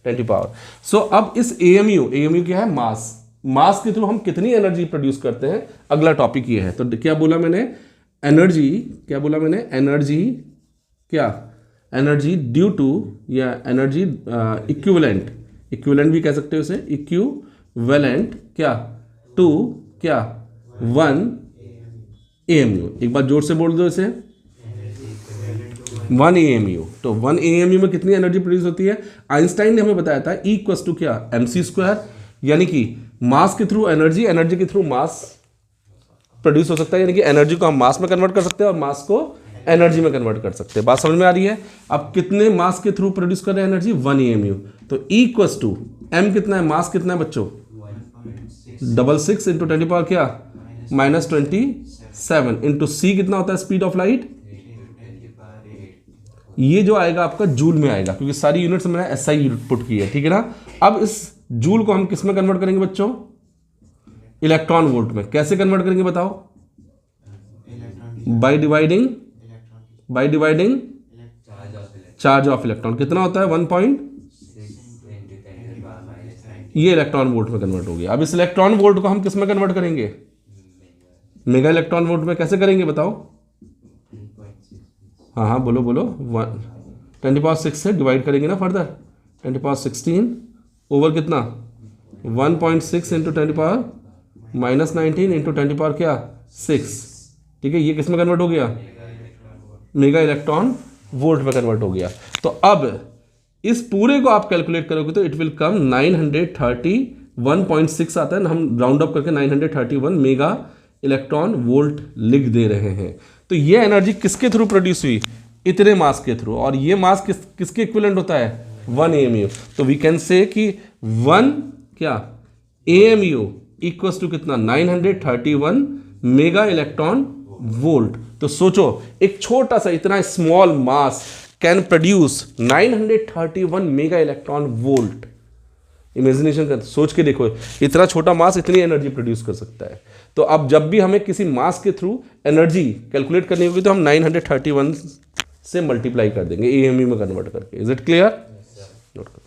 10 power. सो अब इस AMU क्या है, मास के थ्रू हम कितनी एनर्जी प्रोड्यूस करते हैं, अगला टॉपिक ये है। तो क्या बोला मैंने, एनर्जी, क्या बोला मैंने, एनर्जी, क्या, एनर्जी ड्यू टू, या एनर्जी इक्विवेलेंट भी कह सकते हो इसे, इक्विवेलेंट क्या, टू क्या, 1 एएमयू। एक बार जोर से बोल दो इसे, 1 एएमयू। तो 1 एएमयू में कितनी एनर्जी प्रोड्यूस होती है, आइंस्टाइन ने हमें बताया था E इक्वल्स टू क्या, mc², यानी कि मास के थ्रू एनर्जी, एनर्जी के थ्रू मास प्रोड्यूस हो सकता है, यानी कि एनर्जी को हम मास में कन्वर्ट कर सकते हैं और मास को एनर्जी में कन्वर्ट कर सकते हैं। बात समझ में आ रही है। अब कितने मास के थ्रू प्रोड्यूस कर रहे हैं एनर्जी, 1 एएमयू। तो E इक्वल्स टू m कितना है, मास कितना है बच्चों, 66 इंटू 10 पावर क्या, -27 इंटू C कितना होता है स्पीड ऑफ लाइट, ये जो आएगा आपका जूल में आएगा, क्योंकि सारी यूनिट्स मैंने एसआई पुट की है, ठीक है ना। अब इस जूल को हम किस में कन्वर्ट करेंगे बच्चों, इलेक्ट्रॉन वोल्ट में। कैसे कन्वर्ट करेंगे बताओ, by dividing charge of electron. कितना होता है, 1 ये इलेक्ट्रॉन वोल्ट में कन्वर्ट हो गया। अब इस इलेक्ट्रॉन वोल्ट को हम किस में कन्वर्ट करेंगे, मेगा इलेक्ट्रॉन वोल्ट में। कैसे करेंगे बताओ, हाँ बोलो 10⁶ से डिवाइड करेंगे ना फर्दर, 10⁻16 ओवर कितना, 1.6 इंटू 10⁻−19 इंटू 10 पावर क्या 6, ठीक है। ये किस में कन्वर्ट हो गया, मेगा इलेक्ट्रॉन वोल्ट में कन्वर्ट हो गया। तो अब इस पूरे को आप कैलकुलेट करोगे तो इट विल कम 931.6 आता है ना, हम राउंड अप करके 931 मेगा इलेक्ट्रॉन वोल्ट लिख दे रहे हैं। तो ये एनर्जी किसके थ्रू प्रोड्यूस हुई, इतने मास के थ्रू, और ये मास किसके इक्विवेलेंट होता है, 1 एएमयू। तो वी कैन से कि 1 क्या एएमयू इक्वल्स टू कितना, 931 मेगा इलेक्ट्रॉन वोल्ट। तो सोचो एक छोटा सा इतना small mass can produce 931 mega electron volt. Imagination कर, सोच के देखो, इतना छोटा मास इतनी एनर्जी प्रोड्यूस कर सकता है। तो अब जब भी हमें किसी मास के थ्रू एनर्जी कैलकुलेट करनी होगी तो हम 931 से मल्टीप्लाई कर देंगे एएमयू में कन्वर्ट करके। Is it clear? नोट करो।